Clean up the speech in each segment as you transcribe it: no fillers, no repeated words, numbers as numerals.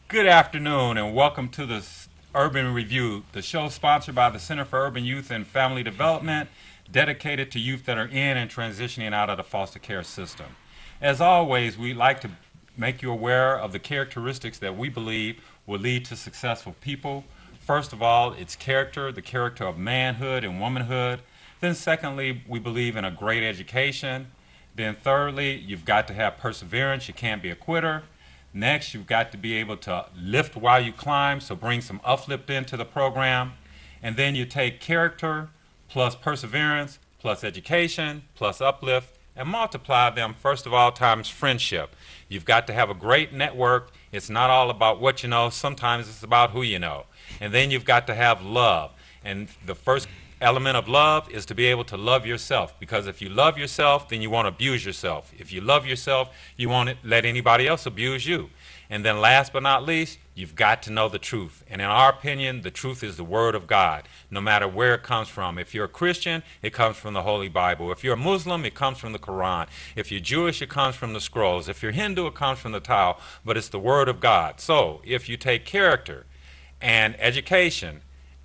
Good afternoon and welcome to the Urban Review, the show sponsored by the Center for Urban Youth and Family Development, dedicated to youth that are in and transitioning out of the foster care system. As always, we like to make you aware of the characteristics that we believe will lead to successful people. First of all, it's character, the character of manhood and womanhood. Then secondly, we believe in a great education. Then thirdly, you've got to have perseverance. You can't be a quitter. Next, you've got to be able to lift while you climb, so bring some uplift into the program. And then you take character plus perseverance plus education plus uplift and multiply them, first of all, times friendship. You've got to have a great network. It's not all about what you know. Sometimes it's about who you know. And then you've got to have love. And the first element of love is to be able to love yourself, because if you love yourself, then you won't abuse yourself. If you love yourself, you won't let anybody else abuse you. And then last but not least, you've got to know the truth. And in our opinion, the truth is the Word of God, no matter where it comes from. If you're a Christian, it comes from the Holy Bible. If you're a Muslim, it comes from the Quran. If you're Jewish, it comes from the scrolls. If you're Hindu, it comes from the Tao. But it's the Word of God. So if you take character and education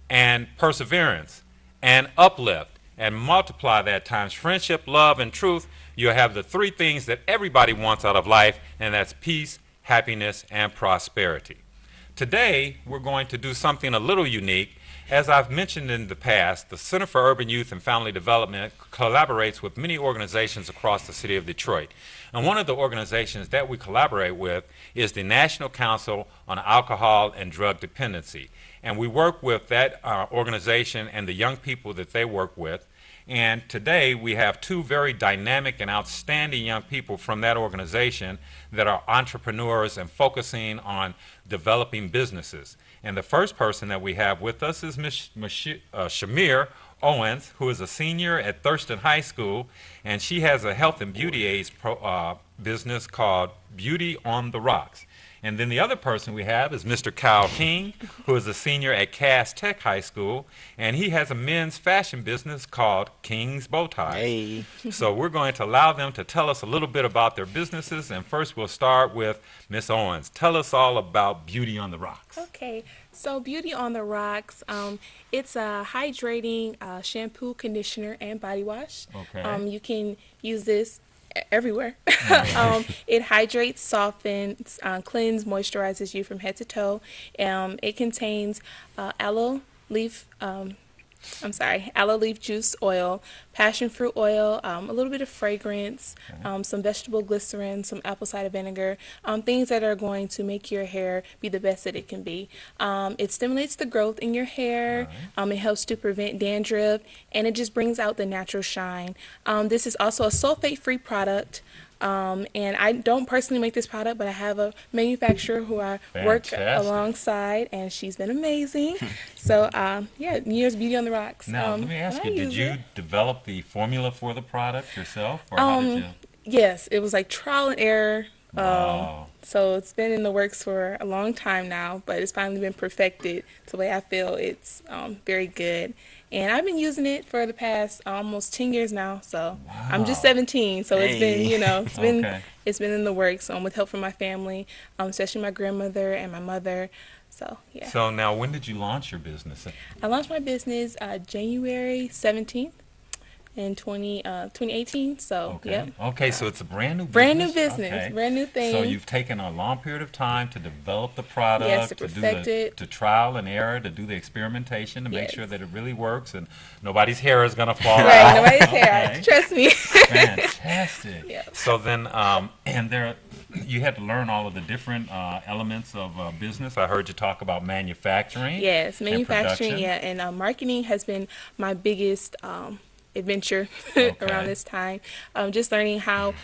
and perseverance and uplift and multiply that times friendship, love, and truth, you'll have the three things that everybody wants out of life, and that's peace, happiness, and prosperity. Today, we're going to do something a little unique. As I've mentioned in the past, the Center for Urban Youth and Family Development collaborates with many organizations across the city of Detroit. And one of the organizations that we collaborate with is the National Council on Alcohol and Drug Dependency. And we work with that organization and the young people that they work with. And today we have two very dynamic and outstanding young people from that organization that are entrepreneurs and focusing on developing businesses. And the first person that we have with us is Ms. Shamir Owens, who is a senior at Thurston High School, and she has a health and beauty aids business called Beauty on the Rocks. And then the other person we have is Mr. Kyle King, who is a senior at Cass Tech High School, and he has a men's fashion business called King's Bow Ties. Hey. So we're going to allow them to tell us a little bit about their businesses, and first we'll start with Miss Owens. Tell us all about Beauty on the Rocks. Okay, so Beauty on the Rocks, it's a hydrating shampoo, conditioner, and body wash. Okay. You can use this everywhere. It hydrates, softens, cleans, moisturizes you from head to toe. It contains aloe leaf juice oil, passion fruit oil, a little bit of fragrance, some vegetable glycerin, some apple cider vinegar, things that are going to make your hair be the best that it can be. It stimulates the growth in your hair. It helps to prevent dandruff, and it just brings out the natural shine. This is also a sulfate-free product. And I don't personally make this product, but I have a manufacturer who I work alongside, and she's been amazing. So, yeah, New Year's Beauty on the Rocks. Now, let me ask you, did you develop the formula for the product yourself, or how did you? Yes, it was like trial and error. Wow. So it's been in the works for a long time now, but it's finally been perfected to the way I feel it's very good. And I've been using it for the past almost 10 years now. So I'm just 17, so it's been, it's been in the works with help from my family, especially my grandmother and my mother. So, yeah. So now, when did you launch your business? I launched my business January 17th. In 2018, so okay. Yep. Okay, so it's a brand new business. Brand new business, okay. Brand new thing. So you've taken a long period of time to develop the product, yes, to perfect it, to trial and error, to do the experimentation, to make yes. sure that it really works, and nobody's hair is gonna fall right, out. nobody's hair. Okay. Trust me. Fantastic. Yep. So then, you had to learn all of the different elements of business. I heard you talk about manufacturing. Yes, manufacturing. And yeah, and marketing has been my biggest adventure around this time. Just learning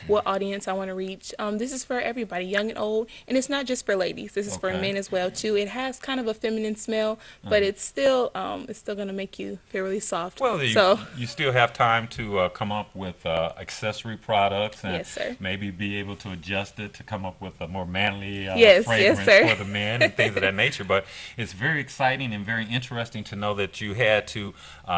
what audience I want to reach. This is for everybody, young and old, and it's not just for ladies. This is for men as well too. It has kind of a feminine smell, but it's still going to make you feel really soft. Well, you still have time to come up with accessory products, and yes, sir. maybe be able to adjust it to come up with a more manly fragrance for the men and things of that nature. But it's very exciting and very interesting to know that you had to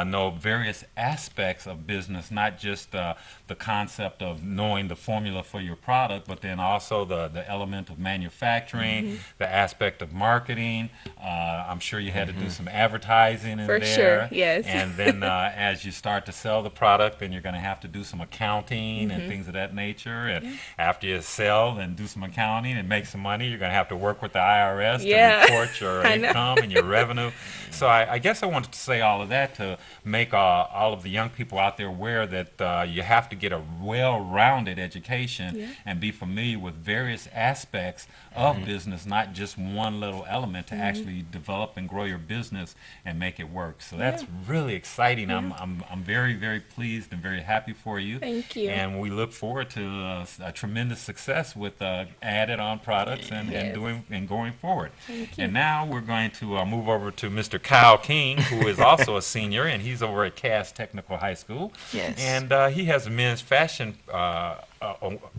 know various aspects aspects of business, not just the concept of knowing the formula for your product, but then also the element of manufacturing, the aspect of marketing. I'm sure you had to do some advertising in For there. sure, yes. And then as you start to sell the product, then you're going to have to do some accounting and things of that nature. And after you sell and do some accounting and make some money, you're going to have to work with the IRS Yeah. to report your I know. income and your revenue. So I guess I wanted to say all of that to make all of the young people out there aware that you have to get a well-rounded education and be familiar with various aspects of business, not just one little element to actually develop and grow your business and make it work. So that's really exciting. I'm very, very pleased and very happy for you. Thank you. And we look forward to a tremendous success with added on products and doing and going forward. Thank you. And now we're going to move over to Mr. Kyle King, who is also a senior, and he's over at Cass Technical High School. Yes. And he has a men's fashion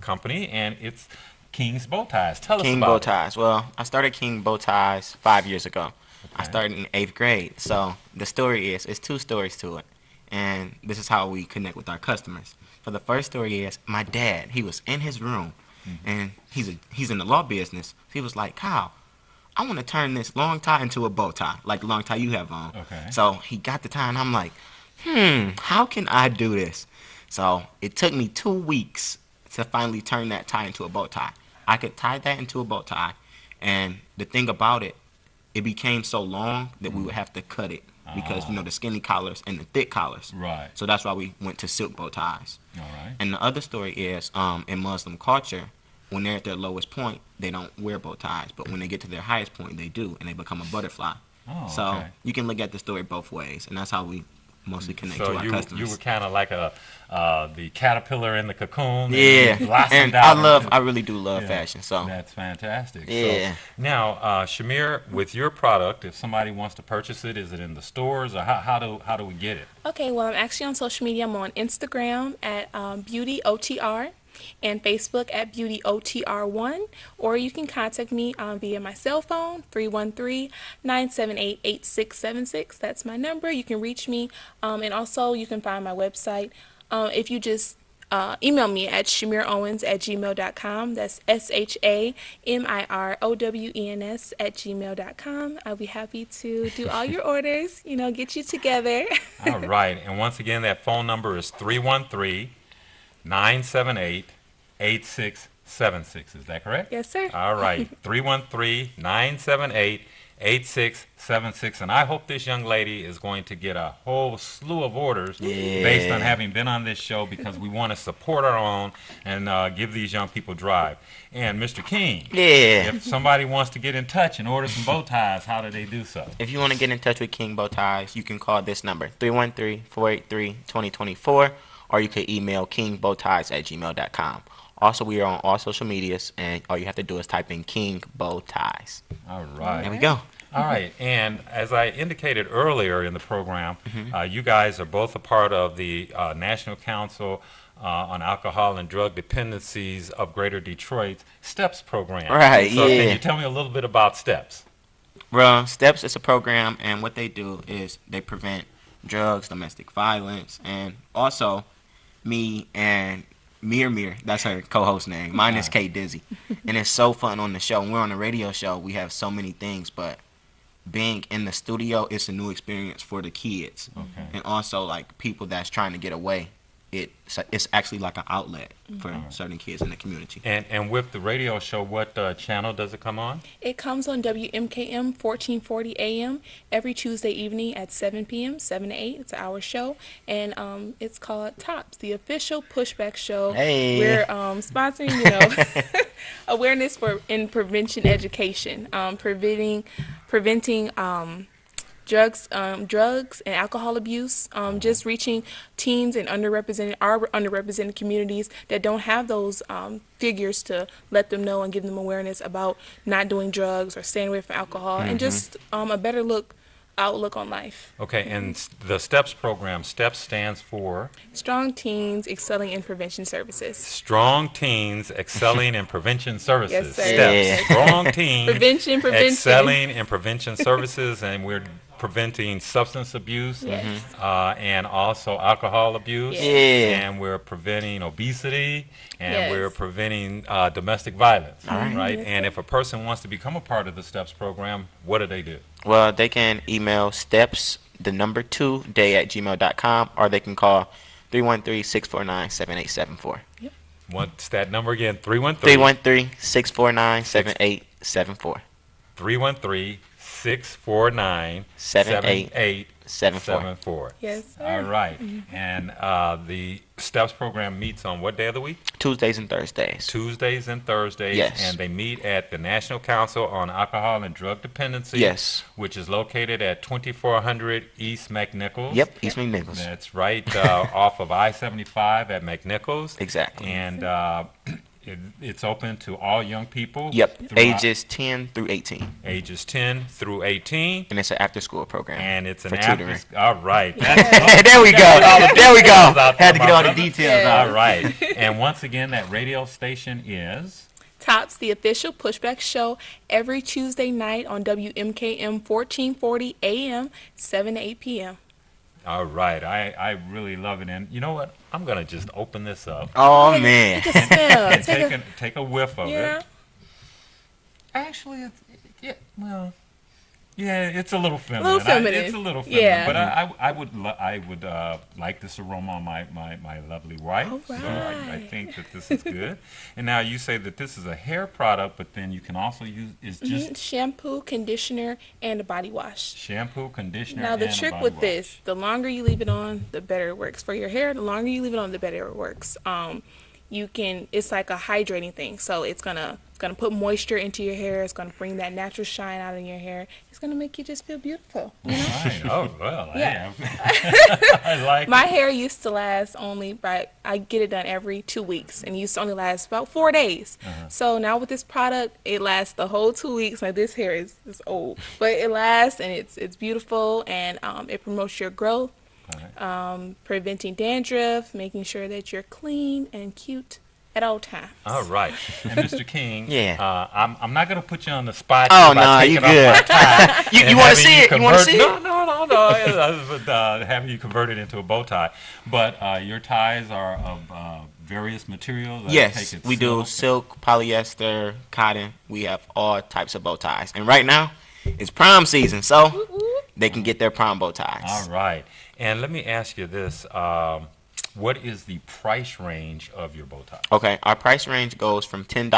company, and it's King's Bow Ties. Tell us King about Bow it. Ties. Well, I started King Bow Ties 5 years ago. I started in 8th grade. So the story is, it's 2 stories to it. And this is how we connect with our customers. So the first story is my dad, he was in his room, and he's in the law business. He was like, Kyle, I want to turn this long tie into a bow tie, like the long tie you have on. Okay. So he got the tie, and I'm like, how can I do this? So it took me 2 weeks to finally turn that tie into a bow tie. I could tie that into a bow tie, and the thing about it, it became so long that we would have to cut it because, you know, the skinny collars and the thick collars. Right. So that's why we went to silk bow ties. All right. And the other story is, in Muslim culture, when they're at their lowest point, they don't wear bow ties. But when they get to their highest point, they do, and they become a butterfly. Oh, So okay. you can look at the story both ways, and that's how we mostly connect So to our you customers. were kind of like the caterpillar in the cocoon. Yeah, and blossomed and out I really do love Yeah, fashion. So that's fantastic. Yeah. So now, Shamir, with your product, if somebody wants to purchase it, is it in the stores, or how do we get it? Okay, well, I'm actually on social media. I'm on Instagram at BeautyOTR and Facebook at BeautyOTR1, or you can contact me via my cell phone, 313-978-8676. That's my number. You can reach me, and also you can find my website if you just email me at shamiroowens@gmail.com. That's SHAMIROWENS@gmail.com. I'll be happy to do all your orders, you know, get you together. All right. And once again, that phone number is 313-978-8676. Is that correct? Yes, sir. All right. 313-978-8676. And I hope this young lady is going to get a whole slew of orders based on having been on this show, because we want to support our own and give these young people drive. And Mr. King, yeah. if somebody wants to get in touch and order some bow ties, how do they do so? If you want to get in touch with King Bow Ties, you can call this number, 313-483-2024, or you can email kingbowties@gmail.com. Also, we are on all social medias, and all you have to do is type in King Bow Ties. All right. There we go. All right, and as I indicated earlier in the program, you guys are both a part of the National Council on Alcohol and Drug Dependencies of Greater Detroit STEPS program. Right, So yeah. can you tell me a little bit about STEPS? Well, STEPS is a program, and what they do is they prevent drugs, domestic violence, and also me and Mir, that's her co-host name. Mine is Kate Dizzy. And it's so fun on the show. When we're on a radio show, we have so many things, but being in the studio, it's a new experience for the kids. Okay. And also, like, people that's trying to get away. It's actually like an outlet for certain kids in the community. And with the radio show, what channel does it come on? It comes on WMKM 1440 AM every Tuesday evening at 7 p.m., 7 to 8. It's an hour show, and it's called TOPS, the official pushback show. Hey. We're sponsoring, you know, awareness in prevention education, preventing drugs and alcohol abuse, just reaching teens and underrepresented communities that don't have those figures to let them know and give them awareness about not doing drugs or staying away from alcohol, and just a better outlook on life. Okay, and the STEPS program, STEPS stands for Strong Teens Excelling in Prevention Services. Strong Teens Excelling in Prevention Services. Yes, sir. STEPS. Yeah. Strong Teens Prevention. Excelling in Prevention Services, and we're preventing substance abuse Yes. and also alcohol abuse. Yes. Yeah. And we're preventing obesity, and Yes. we're preventing domestic violence. All right. Right? Yes, And sir. if a person wants to become a part of the STEPS program, what do they do? Well, they can email steps2day@gmail.com, or they can call 313-649-7874. What's that number again? 313-649-7874. 313-649-7874. Yes, sir. All right. And the STEPS program meets on what day of the week? Tuesdays and Thursdays. Tuesdays and Thursdays. Yes. And they meet at the National Council on Alcohol and Drug Dependency. Yes. Which is located at 2400 East McNichols. Yep, East McNichols. That's right, off of I-75 at McNichols. Exactly. And it's open to all young people. Yep, throughout- ages 10 through 18. ages 10 through 18. And it's an after-school program. And it's an for after. tutoring. All right. There we go. There we go. out Had to there, get all my the brother. details Yeah. out. All right. And once again, that radio station is. Tops, the official Pushback Show, every Tuesday night on WMKM 1440 AM, 7 to 8 p.m. All right. I really love it. And you know what? I'm going to just open this up Oh, man. Take a smell. and Take a, take a whiff of you know? it. Actually, it's a little feminine. Little feminine. It's a little feminine. Yeah. But I would like this aroma on my lovely wife. All So I right. think that this is good. And now you say that this is a hair product, but then you can also use it's just Shampoo, conditioner, and a body wash. shampoo, conditioner. Now, the and a trick body with wash. this, the longer you leave it on, the better it works. For your hair, the longer you leave it on, the better it works. It's like a hydrating thing. So it's gonna put moisture into your hair. It's gonna bring that natural shine out in your hair. It's gonna make you just feel beautiful. You know? Right. Oh well, Yeah. I like My it. hair used to last I get it done every 2 weeks, and it used to only last about 4 days. So now with this product, it lasts the whole 2 weeks. Like, this hair is old, but it lasts, and it's beautiful, and it promotes your growth, preventing dandruff, making sure that you're clean and cute at all times. All right. And Mr. King, Yeah. I'm not going to put you on the spot. Oh, here by no, taking you off good. my tie You and want to having see it? You want to see convert- it? No. Having you convert it into a bow tie. But your ties are of various materials. I Yes, take it we do silk, polyester, cotton. We have all types of bow ties. And right now, it's prom season, so they can get their prom bow ties. All right. And let me ask you this. What is the price range of your bow tie? Okay, our price range goes from $10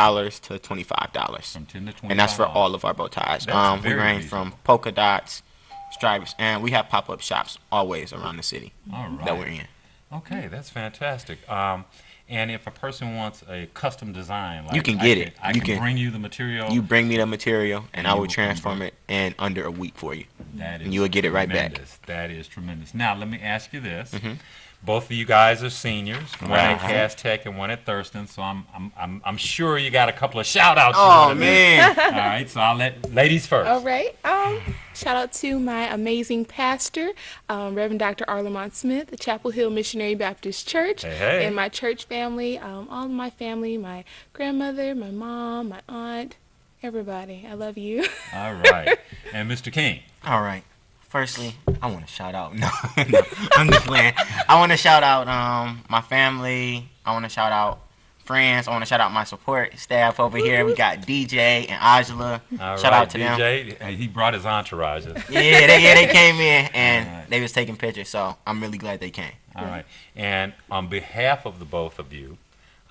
to $25. From 10 to 20. And that's for all of our bow ties. That's We very range reasonable. from polka dots, stripes, and we have pop-up shops always around the city All right. that we're in. Okay, that's fantastic. And if a person wants a custom design, like You can get it. I You can can- bring you the material. You bring me the material, and I you will will transform it in under a week for you. That is and you will get it right back. tremendous. That is tremendous. Now, let me ask you this. Mm-hmm. Both of you guys are seniors, one Right. at Cass Tech and one at Thurston, so I'm sure you got a couple of shout outs. Oh, man. All right, so I'll let ladies first. All right. Shout out to my amazing pastor, Reverend Dr. Arlamont Smith, the Chapel Hill Missionary Baptist Church, Hey, hey. and my church family, all of my family, my grandmother, my mom, my aunt, everybody. I love you. All right. And Mr. King. All right. Firstly, I want to shout out. No, I'm just playing. I want to shout out my family. I want to shout out friends. I want to shout out my support staff over here. We got DJ and Angela. All Shout right, out to them. DJ. He brought his entourage. Yeah, they came in and All right. they was taking pictures. So I'm really glad they came. All right. And on behalf of the both of you,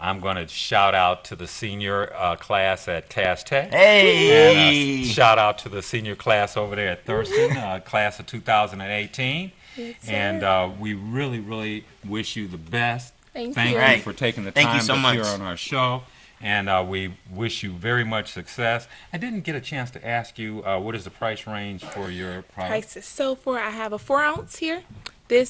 I'm going to shout out to the senior class at Cass Tech. Hey. And shout out to the senior class over there at Thurston, class of 2018. Yes, sir. And we really, really wish you the best. Thank Thank you. you Right. for taking the Thank you time so to much. appear on our show. And we wish you very much success. I didn't get a chance to ask you, what is the price range for your product? Prices. So I have a 4 ounce here. A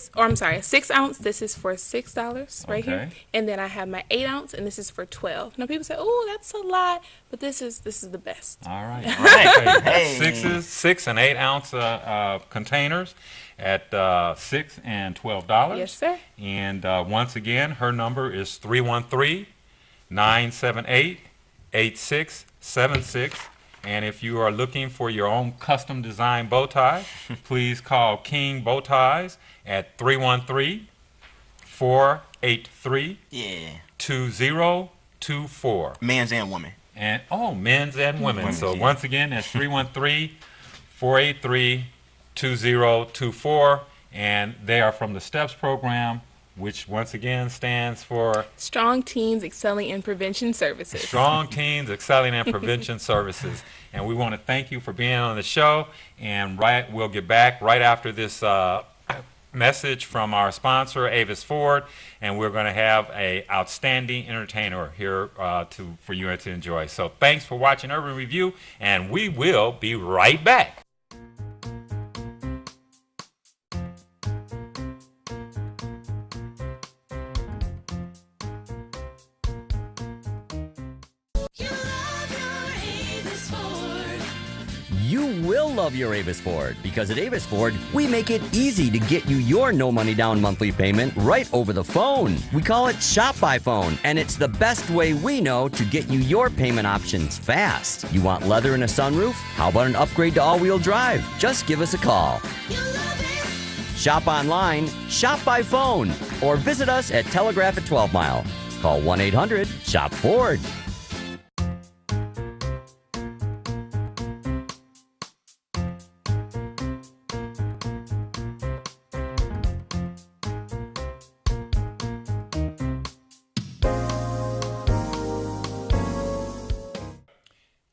6 ounce. This is for $6 right here. Okay. And then I have my 8 ounce, and this is for $12. Now people say, "Oh, that's a lot," but this is the best. All right. right. Okay. 6 and 8 ounce containers at $6 and $12. Yes, sir. And once again, her number is 313-978-8676. And if you are looking for your own custom design bow tie, please call King Bow Ties at 313-483-2024. Yeah. 2024. Men's and women. And men's and women. Women's, So yeah. once again, that's 313-483-2024, and they are from the STEPS program, which once again stands for Strong Teens Excelling in Prevention Services. Strong Teens Excelling in Prevention Services. And we want to thank you for being on the show. And we'll get back right after this message from our sponsor, Avis Ford, and we're going to have a outstanding entertainer here for you to enjoy. So thanks for watching Urban Review, and we will be right back. You will love your Avis Ford, because at Avis Ford, we make it easy to get you your no money down monthly payment right over the phone. We call it Shop by Phone, and it's the best way we know to get you your payment options fast. You want leather and a sunroof? How about an upgrade to all-wheel drive? Just give us a call. Shop online, shop by phone, or visit us at Telegraph at 12 Mile. Call 1-800-SHOP-FORD.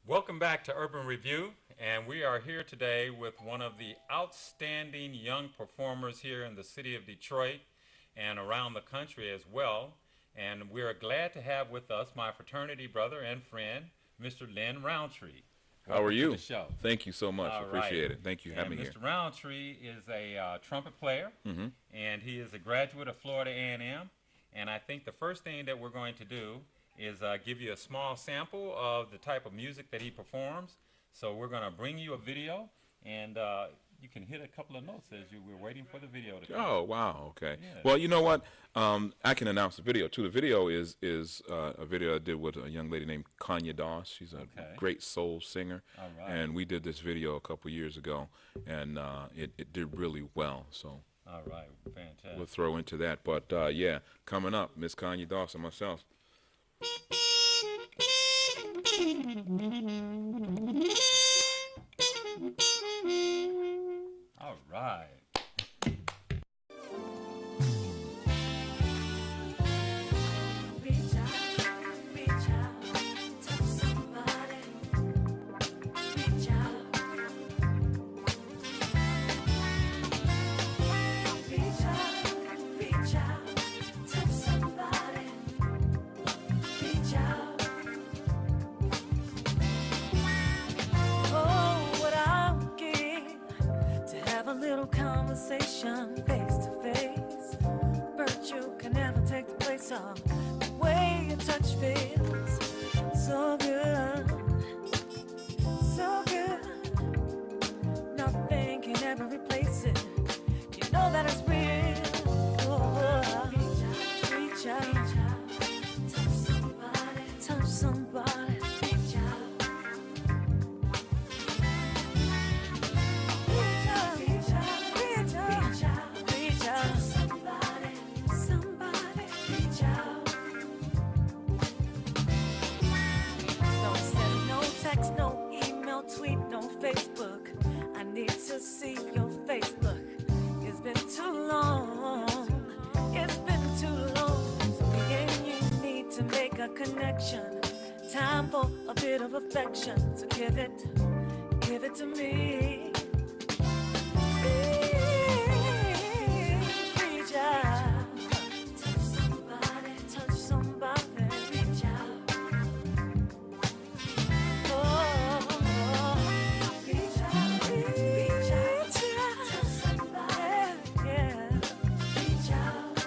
Welcome back to Urban Review, and we are here today with one of the outstanding young performers here in the city of Detroit and around the country as well. And we're glad to have with us my fraternity brother and friend, Mr. Lynn Roundtree. How are Welcome to you? the show. Thank you so much. All Appreciate right. it. Thank you for And having me here. Mr. Roundtree is a trumpet player, and he is a graduate of Florida A&M. And I think the first thing that we're going to do is give you a small sample of the type of music that he performs. So we're going to bring you a video, and you can hit a couple of notes as we're waiting for the video to come. Oh, wow. Okay. Yeah. Well, you know what? I can announce the video, too. The video is a video I did with a young lady named Kanya Doss. She's a great soul singer. All right. And we did this video a couple years ago, and it did really well. So All right, fantastic. we'll throw into that. But, yeah, coming up, Miss Kanya Doss and myself. All right. Reach out, touch somebody. Reach out, touch somebody. Reach out. Oh, what I would give to have a little conversation face to face. Virtue can never take the place of the way your touch feels. So good, so good. Nothing can ever replace it. You know that it's real. Oh, reach out, touch somebody, touch somebody. Reach out. Reach out. Somebody. Reach out. Don't send no text, no email, tweet, no Facebook. I need to see your face. Look, it's been too long. It's been too long. So me and you need to make a connection. Time for a bit of affection. So give it to me. Reach out. Touch somebody. Reach out. Oh, reach out. Touch somebody. Yeah. Reach out.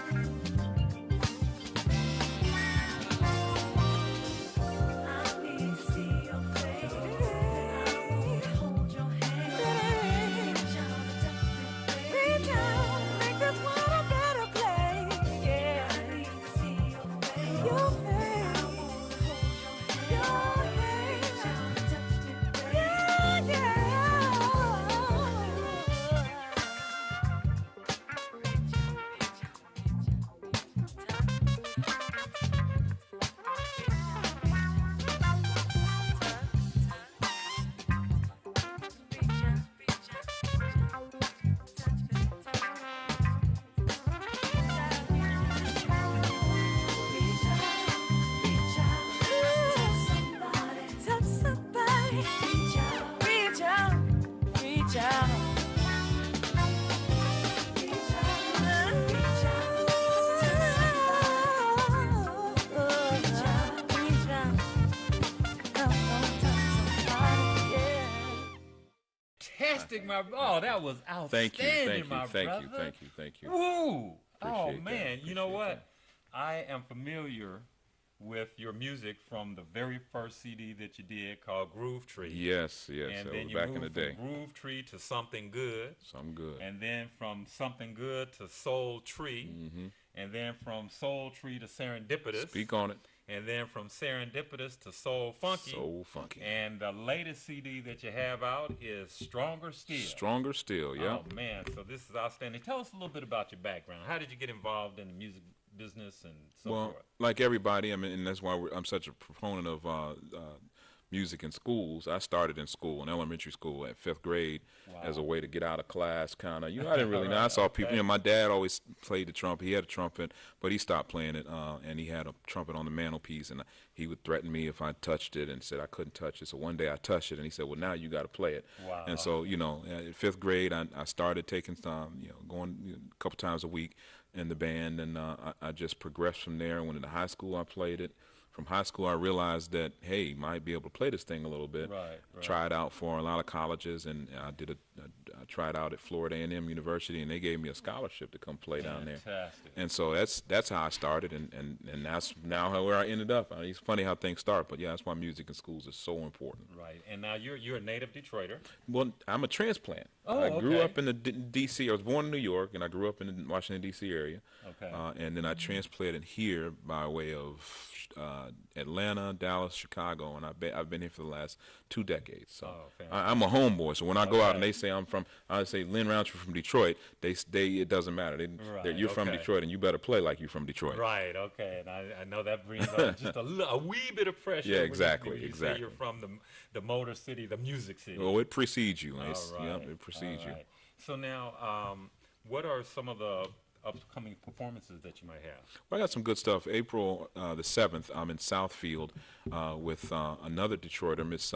I need to see your face. I need to hold your hand. fantastic, my oh, that was Thank you, outstanding, thank my you, thank brother. you, thank you, thank you. Woo! Oh Appreciate man, that, you know appreciate what? that. I am familiar with your music from the very first CD that you did called Groove Tree. Yes, yes. And That then was you back in the moved day. from Groove Tree to Something Good. So I'm good. And then from Something Good to Soul Tree. Mm-hmm. And then from Soul Tree to Serendipitous. Speak on it. And then from Serendipitous to Soul Funky. So funky. And the latest CD that you have out is Stronger Still. Stronger Still, yeah. Oh man, so this is outstanding. Tell us a little bit about your background. How did you get involved in the music business and so Well, forth? like everybody, I mean, and that's why I'm such a proponent of music in schools. I started in school, in elementary school, at 5th grade, as a way to get out of class, kind of. You know, I didn't really know. I saw people. You know, my dad always played the trumpet. He had a trumpet, but he stopped playing it, and he had a trumpet on the mantelpiece, and he would threaten me if I touched it, and said I couldn't touch it. So one day I touched it, and he said, "Well, now you got to play it." Wow. And so, you know, at 5th grade, I started taking some, going a couple times a week in the band, and I just progressed from there. When in high school, I played it. From high school, I realized that, hey, might be able to play this thing a little bit. Right. Tried out for a lot of colleges, and I tried out at Florida A&M University, and they gave me a scholarship to come play down there. Fantastic. And so that's how I started, and that's now where I ended up. I mean, it's funny how things start, but yeah, that's why music in schools is so important. Right. And now you're a native Detroiter. Well, I'm a transplant. Oh, I grew okay. up in the D.C. I was born in New York, and I grew up in the Washington, D.C. area. Okay. And then I transplanted here by way of Atlanta, Dallas, Chicago, and I've been here for the last 2 decades. So fantastic. I'm a homeboy. So when I go out Okay. and they say I say Lynn Roundtree from Detroit, they it doesn't matter. Right, You're from okay. Detroit, and you better play like you're from Detroit. Right. Okay. And I know that brings on just a wee bit of pressure. Yeah, when exactly, When you say exactly. you're from the Motor City, the Music City. Oh, it precedes you. All right. Yep, it precedes All you. right. So now, what are some of the upcoming performances that you might have? Well, I got some good stuff. April the 7th, I'm in Southfield with another Detroiter, Miss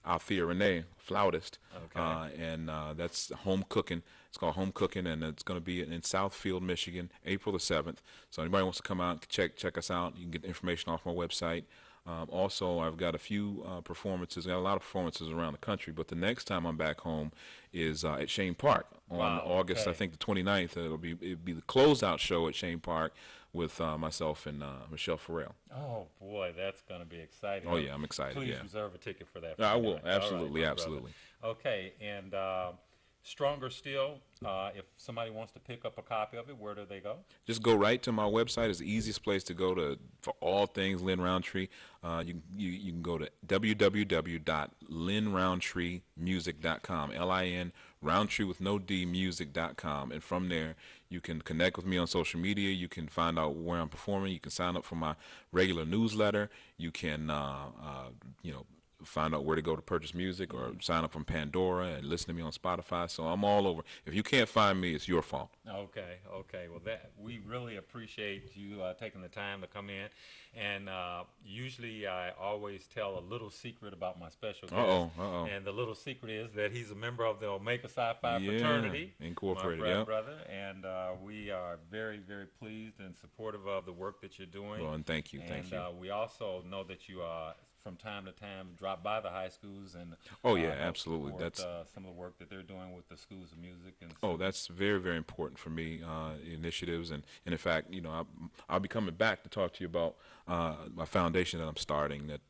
Althea Renee, flautist. Okay. And that's home cooking. It's called Home Cooking, and it's going to be in Southfield, Michigan, April the 7th. So anybody wants to come out, check us out. You can get information off my website. Also, I've got a few performances. I got a lot of performances around the country, but the next time I'm back home is at Shane Park on Wow, August, okay. I think, the 29th. It'll be the closeout show at Shane Park with myself and Michelle Farrell. Oh boy, that's going to be exciting. Oh, yeah, I'm excited, Please yeah. reserve a ticket for that. I for me. will, All right, absolutely, my brother. absolutely. Okay, and Stronger Still. If somebody wants to pick up a copy of it, where do they go? Just go right to my website. It's the easiest place to go for all things Lynn Roundtree. You can go to www.lynnroundtreemusic.com, L-I-N, Roundtree with no D, music.com. And from there, you can connect with me on social media. You can find out where I'm performing. You can sign up for my regular newsletter. You can, find out where to go to purchase music, or sign up from Pandora and listen to me on Spotify. So I'm all over. If you can't find me, it's your fault. Okay. Well, we really appreciate you taking the time to come in. And usually I always tell a little secret about my special guest. Uh-oh. And the little secret is that he's a member of the Omega Psi Phi Yeah, fraternity. Incorporated, my frat yep. brother. And we are very, very pleased and supportive of the work that you're doing. Well, and thank you, thank you. We also know that you from time to time drop by the high schools and Oh, yeah, help absolutely. support, That's some of the work that they're doing with the schools of music and Oh, that's very, very important for me, initiatives. And in fact, I'll be coming back to talk to you about my foundation that I'm starting that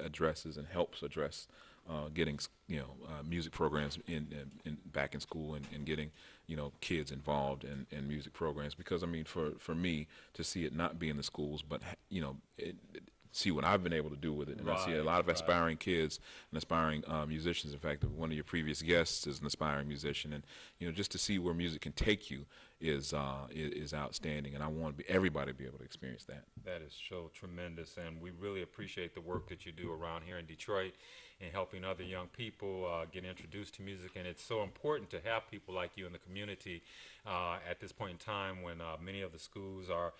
addresses and helps address getting, music programs in back in school and getting, kids involved in music programs. Because, I mean, for me to see it not be in the schools, but, see what I've been able to do with it. And I see a lot of aspiring kids and aspiring musicians. In fact, one of your previous guests is an aspiring musician. And, just to see where music can take you is outstanding. And I want everybody to be able to experience that. That is so tremendous, and we really appreciate the work that you do around here in Detroit and helping other young people get introduced to music. And it's so important to have people like you in the community at this point in time when many of the schools are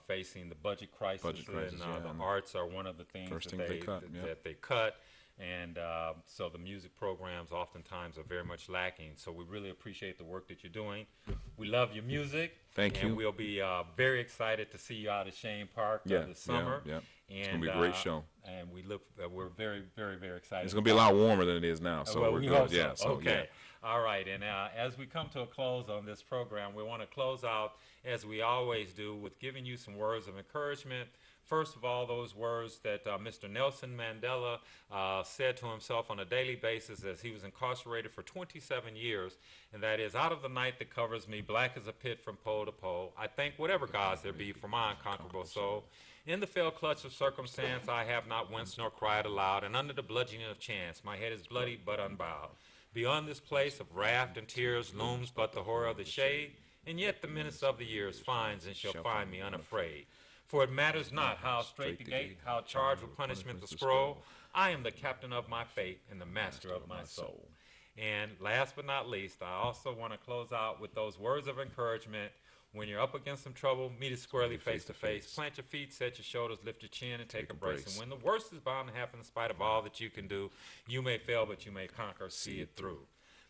facing the budget crisis, and yeah, the arts are one of the things First that things they cut, yeah. that they cut. And so the music programs oftentimes are very much lacking. So we really appreciate the work that you're doing. We love your music. Thank and you. we'll be very excited to see you out at Shane Park this summer. Yeah. And, It's gonna be a great show. And we're very, very, very excited. It's gonna be a lot warmer than it is now, so well, we're we good. hope so. Yeah, so Okay. All right. And as we come to a close on this program, we want to close out, as we always do, with giving you some words of encouragement. First of all, those words that Mr. Nelson Mandela said to himself on a daily basis as he was incarcerated for 27 years, and that is, out of the night that covers me, black as a pit from pole to pole, I thank whatever gods there be for my unconquerable soul. In the fell clutch of circumstance, I have not winced nor cried aloud, and under the bludgeoning of chance, my head is bloody but unbowed. Beyond this place of wrath and tears looms but the horror of the shade, and yet the menace of the years finds and shall find me unafraid. For it matters not how straight the gate, how charged with punishment the scroll, I am the captain of my fate and the master of my soul. And last but not least, I also want to close out with those words of encouragement. When you're up against some trouble, meet it squarely face to face. Plant your feet, set your shoulders, lift your chin, and take a brace. And when the worst is bound to happen, in spite of all that you can do, you may fail, but you may conquer. See it through.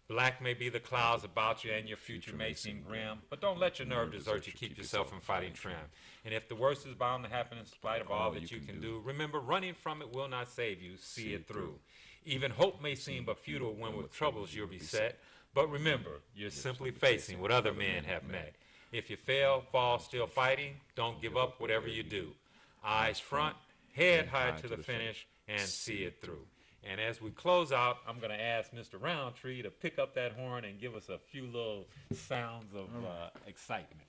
Black may be the clouds about you, and your future may seem grim, but don't let your nerve desert you. Keep yourself from fighting trim. And if the worst is bound to happen, in spite of all that you can do, remember, running from it will not save you. See it through. Even hope may seem but futile when with troubles you're beset, but remember, you're simply facing what other men have met. If you fail, fall still fighting, don't give up whatever you do. Eyes front, head high to the finish, and see it through. And as we close out, I'm going to ask Mr. Roundtree to pick up that horn and give us a few little sounds of excitement.